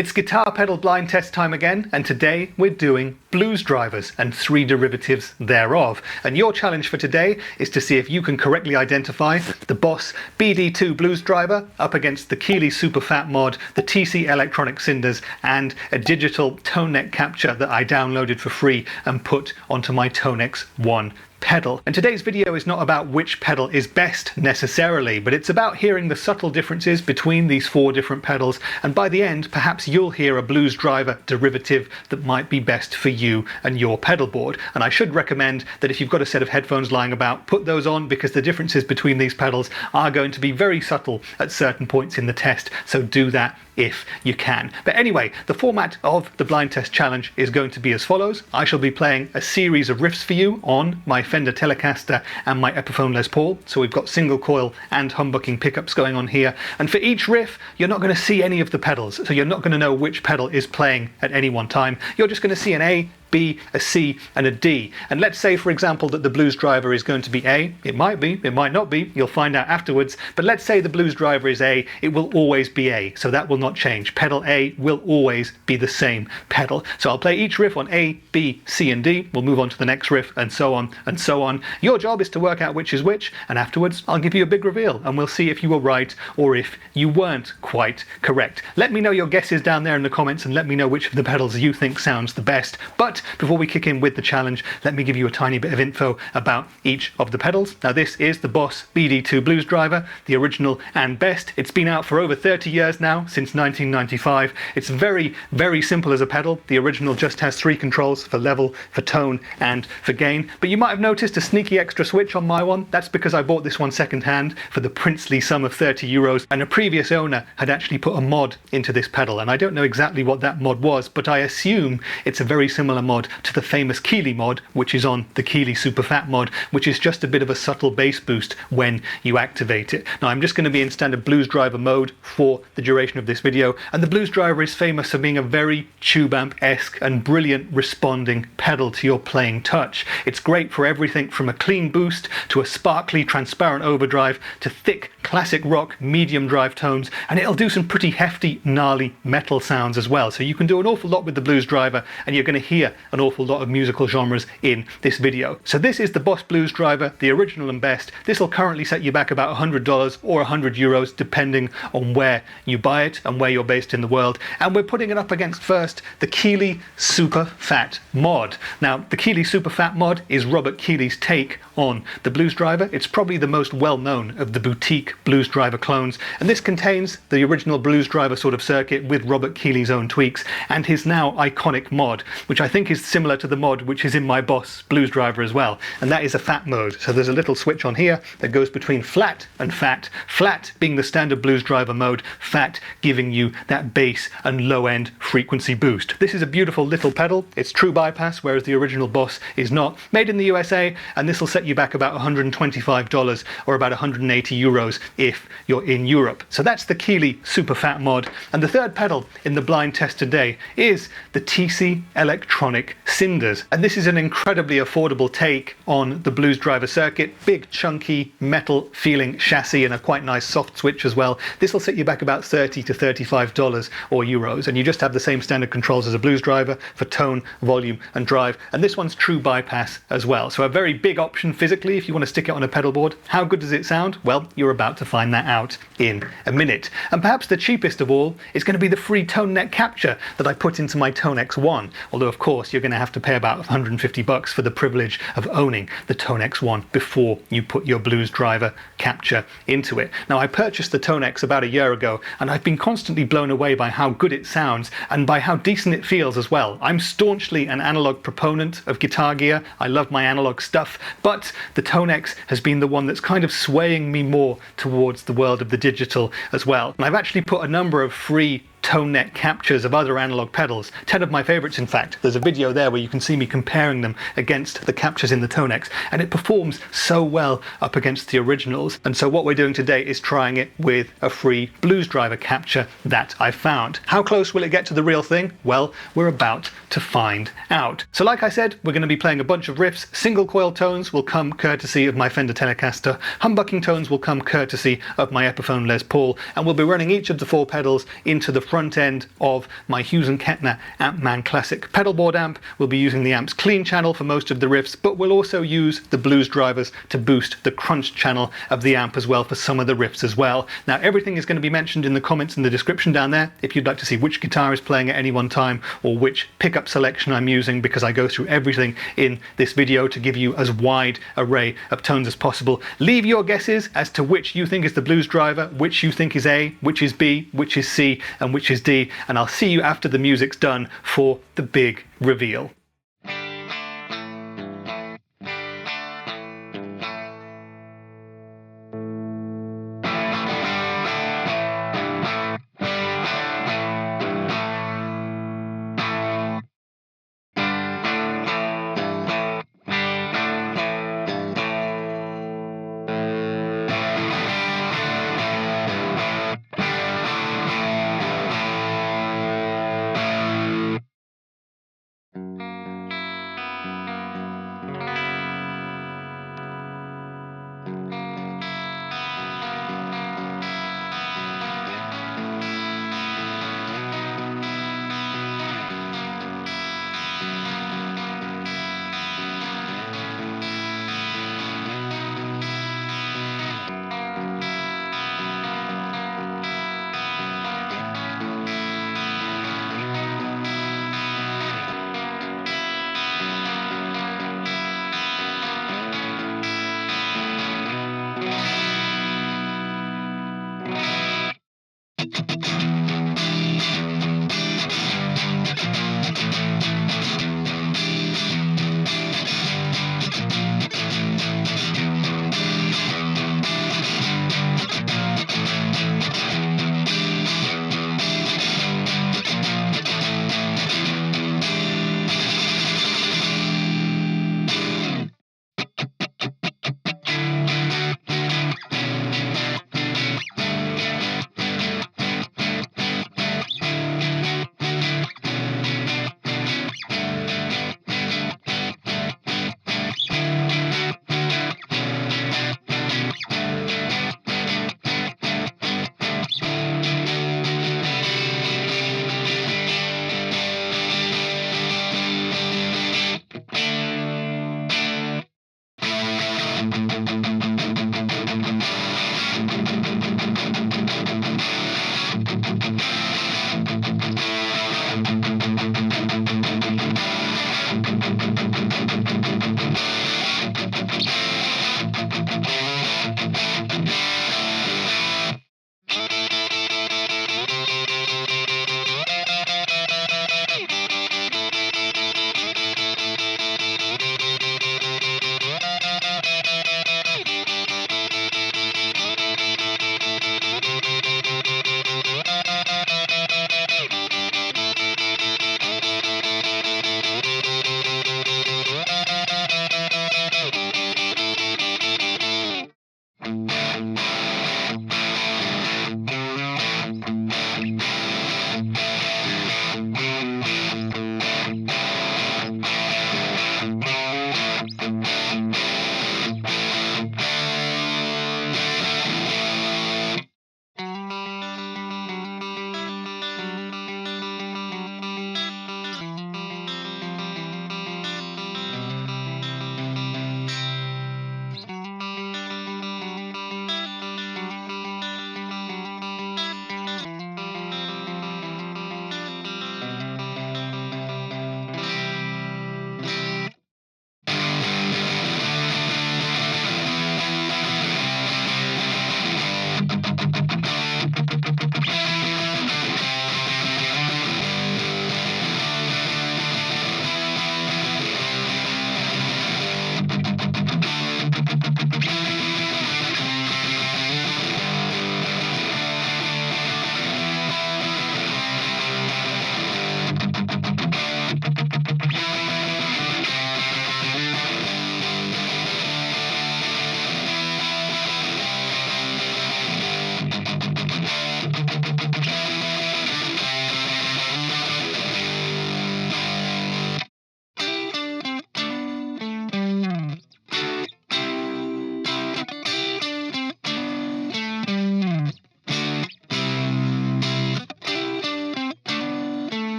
It's guitar pedal blind test time again, and today we're doing blues drivers and 3 derivatives thereof. And your challenge for today is to see if you can correctly identify the Boss BD-2 blues driver up against the Keeley Super Phat Mod, the TC Electronic Cinders, and a digital tone neck capture that I downloaded for free and put onto my ToneX One pedal. And today's video is not about which pedal is best necessarily, but it's about hearing the subtle differences between these 4 different pedals, and by the end perhaps you'll hear a blues driver derivative that might be best for you and your pedal board. And I should recommend that if you've got a set of headphones lying about, put those on, because the differences between these pedals are going to be very subtle at certain points in the test, so do that if you can. But anyway, the format of the blind test challenge is going to be as follows. I shall be playing a series of riffs for you on my Fender Telecaster and my Epiphone Les Paul. So we've got single coil and humbucking pickups going on here. And for each riff, you're not going to see any of the pedals. So you're not going to know which pedal is playing at any one time. You're just going to see an A, B, a C, and a D. And let's say, for example, that the blues driver is going to be A. It might be, it might not be, you'll find out afterwards. But let's say the blues driver is A, it will always be A. So that will not change. Pedal A will always be the same pedal. So I'll play each riff on A, B, C, and D. We'll move on to the next riff, and so on, and so on. Your job is to work out which is which, and afterwards I'll give you a big reveal, and we'll see if you were right or if you weren't quite correct. Let me know your guesses down there in the comments, and let me know which of the pedals you think sounds the best. But before we kick in with the challenge, let me give you a tiny bit of info about each of the pedals. Now, this is the Boss BD-2 blues driver, the original and best. It's been out for over 30 years now, since 1995. It's very, very simple as a pedal. The original just has 3 controls for level, for tone, and for gain. But you might have noticed a sneaky extra switch on my one. That's because I bought this one second-hand for the princely sum of 30 euros, and a previous owner had actually put a mod into this pedal. And I don't know exactly what that mod was, but I assume it's a very similar mod to the famous Keeley mod, which is on the Keeley Super Phat Mod, which is just a bit of a subtle bass boost when you activate it. Now, I'm just going to be in standard blues driver mode for the duration of this video, and the blues driver is famous for being a very tube amp-esque and brilliant responding pedal to your playing touch. It's great for everything from a clean boost to a sparkly transparent overdrive to thick classic rock medium drive tones, and it'll do some pretty hefty gnarly metal sounds as well. So you can do an awful lot with the blues driver, and you're going to hear an awful lot of musical genres in this video. So this is the Boss blues driver, the original and best. This will currently set you back about $100 or 100 euros depending on where you buy it and where you're based in the world. And we're putting it up against first the Keeley Super Phat Mod. Now, the Keeley Super Phat Mod is Robert Keeley's take on the blues driver. It's probably the most well-known of the boutique blues driver clones, and this contains the original blues driver sort of circuit with Robert Keeley's own tweaks and his now iconic mod, which I think is similar to the mod which is in my Boss blues driver as well, and that is a fat mode. So there's a little switch on here that goes between flat and fat, flat being the standard blues driver mode, fat giving you that bass and low end frequency boost. This is a beautiful little pedal. It's true bypass, whereas the original Boss is not. Made in the USA, and this will set you back about $125 or about 180 euros if you're in Europe. So that's the Keeley Super Phat Mod. And the third pedal in the blind test today is the TC Electronic Cinders. And this is an incredibly affordable take on the blues driver circuit. Big chunky metal feeling chassis and a quite nice soft switch as well. This will set you back about $30 to $35 or euros, and you just have the same standard controls as a blues driver for tone, volume, and drive. And this one's true bypass as well. So a very big option physically if you want to stick it on a pedal board. How good does it sound? Well, you're about to find that out in a minute. And perhaps the cheapest of all is going to be the free tone neck capture that I put into my ToneX One. Although of course you're going to have to pay about $150 for the privilege of owning the ToneX One before you put your blues driver capture into it. Now, I purchased the ToneX about a year ago, and I've been constantly blown away by how good it sounds and by how decent it feels as well. I'm staunchly an analog proponent of guitar gear. I love my analog stuff, but the ToneX has been the one that's kind of swaying me more towards the world of the digital as well. And I've actually put a number of free tone neck captures of other analog pedals, 10 of my favorites in fact. There's a video there where you can see me comparing them against the captures in the ToneX, and it performs so well up against the originals. And so what we're doing today is trying it with a free blues driver capture that I found. How close will it get to the real thing? Well, we're about to find out. So like I said, we're going to be playing a bunch of riffs. Single coil tones will come courtesy of my Fender Telecaster, humbucking tones will come courtesy of my Epiphone Les Paul, and we'll be running each of the 4 pedals into the front end of my Hughes & Kettner Ampman Classic pedalboard amp. We'll be using the amp's clean channel for most of the riffs, but we'll also use the blues drivers to boost the crunch channel of the amp as well for some of the riffs as well. Now everything is going to be mentioned in the comments in the description down there if you'd like to see which guitar is playing at any one time or which pickup selection I'm using, because I go through everything in this video to give you as wide array of tones as possible. Leave your guesses as to which you think is the blues driver, which you think is A, which is B, which is C, and which is D, and I'll see you after the music's done for the big reveal.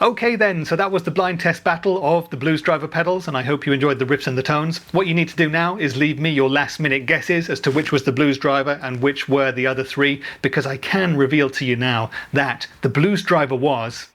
Okay then, so that was the blind test battle of the Bluesdriver pedals, and I hope you enjoyed the riffs and the tones. What you need to do now is leave me your last minute guesses as to which was the Bluesdriver and which were the other three, because I can reveal to you now that the Bluesdriver was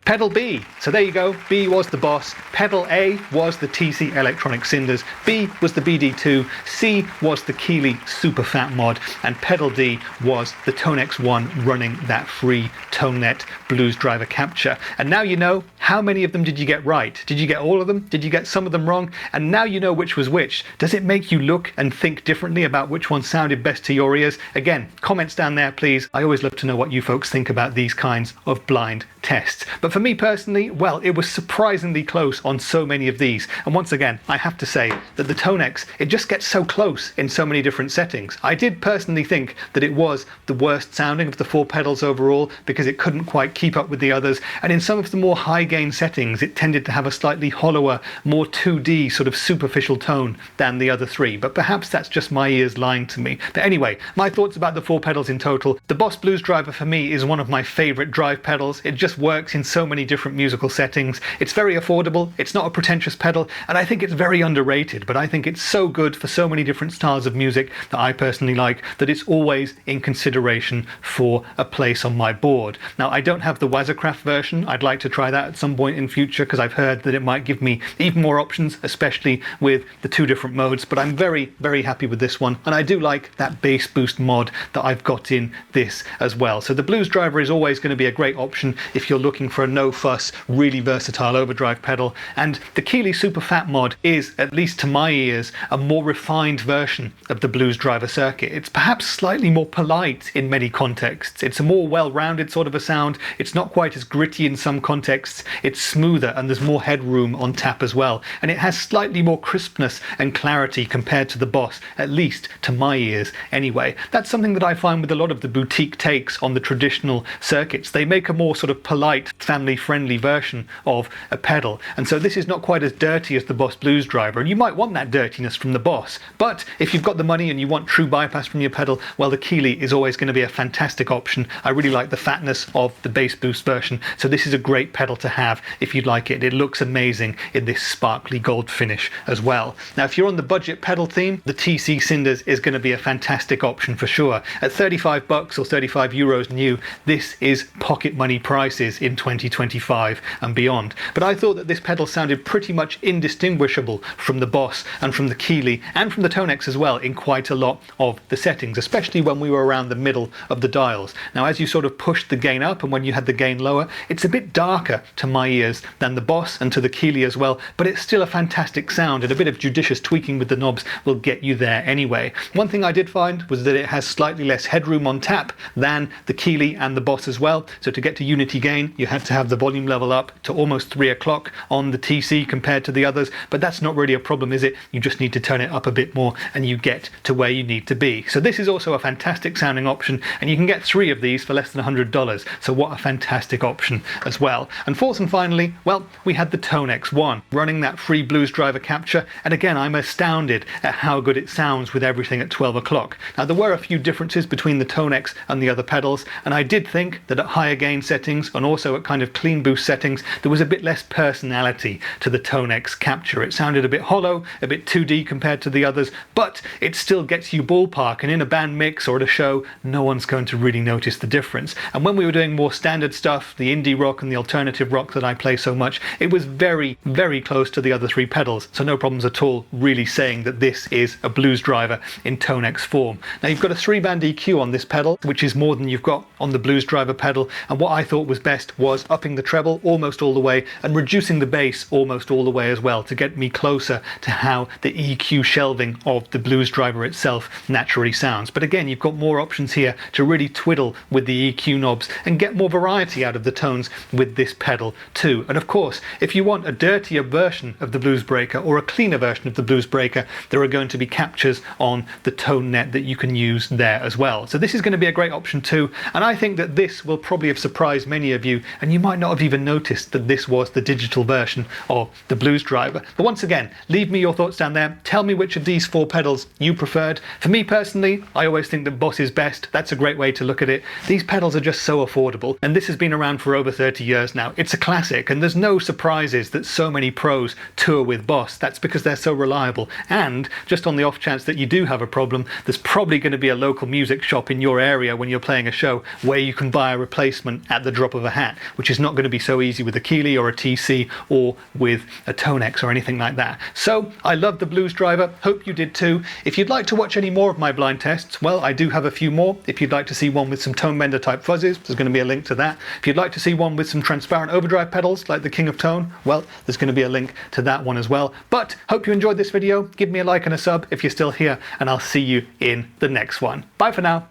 pedal B. So there you go, B was the boss, pedal A was the TC Electronic Cinders, B was the BD-2, C was the Keeley Super Phat Mod, and pedal D was the ToneX One running that free ToneNet Bluesdriver capture. And now you know, how many of them did you get right? Did you get all of them? Did you get some of them wrong? And now you know which was which. Does it make you look and think differently about which one sounded best to your ears? Again, comments down there please. I always love to know what you folks think about these kinds of blind tests. But for me personally, well, it was surprisingly close on so many of these. And once again, I have to say that the ToneX, it just gets so close in so many different settings. I did personally think that it was the worst sounding of the four pedals overall because it couldn't quite keep up with the others. And in some of the more high gain settings, it tended to have a slightly hollower, more 2D sort of superficial tone than the other three. But perhaps that's just my ears lying to me. But anyway, my thoughts about the four pedals in total. The Boss Bluesdriver for me is one of my favorite drive pedals. It just just works in so many different musical settings. It's very affordable, it's not a pretentious pedal, and I think it's very underrated, but I think it's so good for so many different styles of music that I personally like that it's always in consideration for a place on my board. Now, I don't have the Wazacraft version. I'd like to try that at some point in future because I've heard that it might give me even more options, especially with the two different modes, but I'm very, very happy with this one, and I do like that bass boost mod that I've got in this as well. So the Bluesdriver is always going to be a great option if you're looking for a no-fuss, really versatile overdrive pedal, and the Keeley Super Phat Mod is, at least to my ears, a more refined version of the Bluesdriver circuit. It's perhaps slightly more polite in many contexts. It's a more well-rounded sort of a sound. It's not quite as gritty in some contexts. It's smoother and there's more headroom on tap as well. And it has slightly more crispness and clarity compared to the Boss, at least to my ears anyway. That's something that I find with a lot of the boutique takes on the traditional circuits. They make a more sort of polite, family-friendly version of a pedal. And so this is not quite as dirty as the Boss Bluesdriver, and you might want that dirtiness from the Boss. But if you've got the money and you want true bypass from your pedal, well, the Keeley is always going to be a fantastic option. I really like the fatness of the bass boost version, so this is a great pedal to have if you'd like it. It looks amazing in this sparkly gold finish as well. Now, if you're on the budget pedal theme, the TC Cinders is going to be a fantastic option for sure. At 35 bucks or 35 euros new, this is pocket money prices in 2025 and beyond. But I thought that this pedal sounded pretty much indistinguishable from the Boss and from the Keeley and from the ToneX as well in quite a lot of the settings, especially when we were around the middle of the dials. Now, as you sort of pushed the gain up and when you had the gain lower, it's a bit darker to my ears than the Boss and to the Keeley as well, but it's still a fantastic sound, and a bit of judicious tweaking with the knobs will get you there anyway. One thing I did find was that it has slightly less headroom on tap than the Keeley and the Boss as well, so to get to unity gain you had to have the volume level up to almost 3 o'clock on the TC compared to the others, but that's not really a problem, is it? You just need to turn it up a bit more and you get to where you need to be. So this is also a fantastic sounding option, and you can get 3 of these for less than $100, so what a fantastic option as well. And fourth and finally, well, we had the ToneX One running that free Bluesdriver capture, and again I'm astounded at how good it sounds with everything at 12 o'clock. Now, there were a few differences between the ToneX and the other pedals, and I did think that at higher gain settings and also at kind of clean boost settings there was a bit less personality to the ToneX capture. It sounded a bit hollow, a bit 2D compared to the others, but it still gets you ballpark, and in a band mix or at a show no one's going to really notice the difference. And when we were doing more standard stuff, the indie rock and the alternative rock that I play so much, it was very, very close to the other 3 pedals, so no problems at all really saying that this is a Bluesdriver in ToneX form. Now, you've got a 3-band EQ on this pedal, which is more than you've got on the Bluesdriver pedal, and what I thought was best was upping the treble almost all the way and reducing the bass almost all the way as well to get me closer to how the EQ shelving of the Bluesdriver itself naturally sounds. But again, you've got more options here to really twiddle with the EQ knobs and get more variety out of the tones with this pedal too. And of course, if you want a dirtier version of the Bluesbreaker or a cleaner version of the Bluesbreaker, there are going to be captures on the tone net that you can use there as well. So this is going to be a great option too, and I think that this will probably have surprised many of you, and you might not have even noticed that this was the digital version of the Bluesdriver. But once again, leave me your thoughts down there. Tell me which of these 4 pedals you preferred. For me personally, I always think that Boss is best. That's a great way to look at it. These pedals are just so affordable, and this has been around for over 30 years now. It's a classic, and there's no surprises that so many pros tour with Boss. That's because they're so reliable, and just on the off chance that you do have a problem, there's probably going to be a local music shop in your area when you're playing a show where you can buy a replacement at the drop of a hat, which is not going to be so easy with a Keeley or a TC or with a ToneX or anything like that. So I love the Bluesdriver, hope you did too. If you'd like to watch any more of my blind tests, well, I do have a few more. If you'd like to see one with some tone bender type fuzzes, there's going to be a link to that. If you'd like to see one with some transparent overdrive pedals like the King of Tone, well, there's going to be a link to that one as well. But hope you enjoyed this video. Give me a like and a sub if you're still here, and I'll see you in the next one. Bye for now.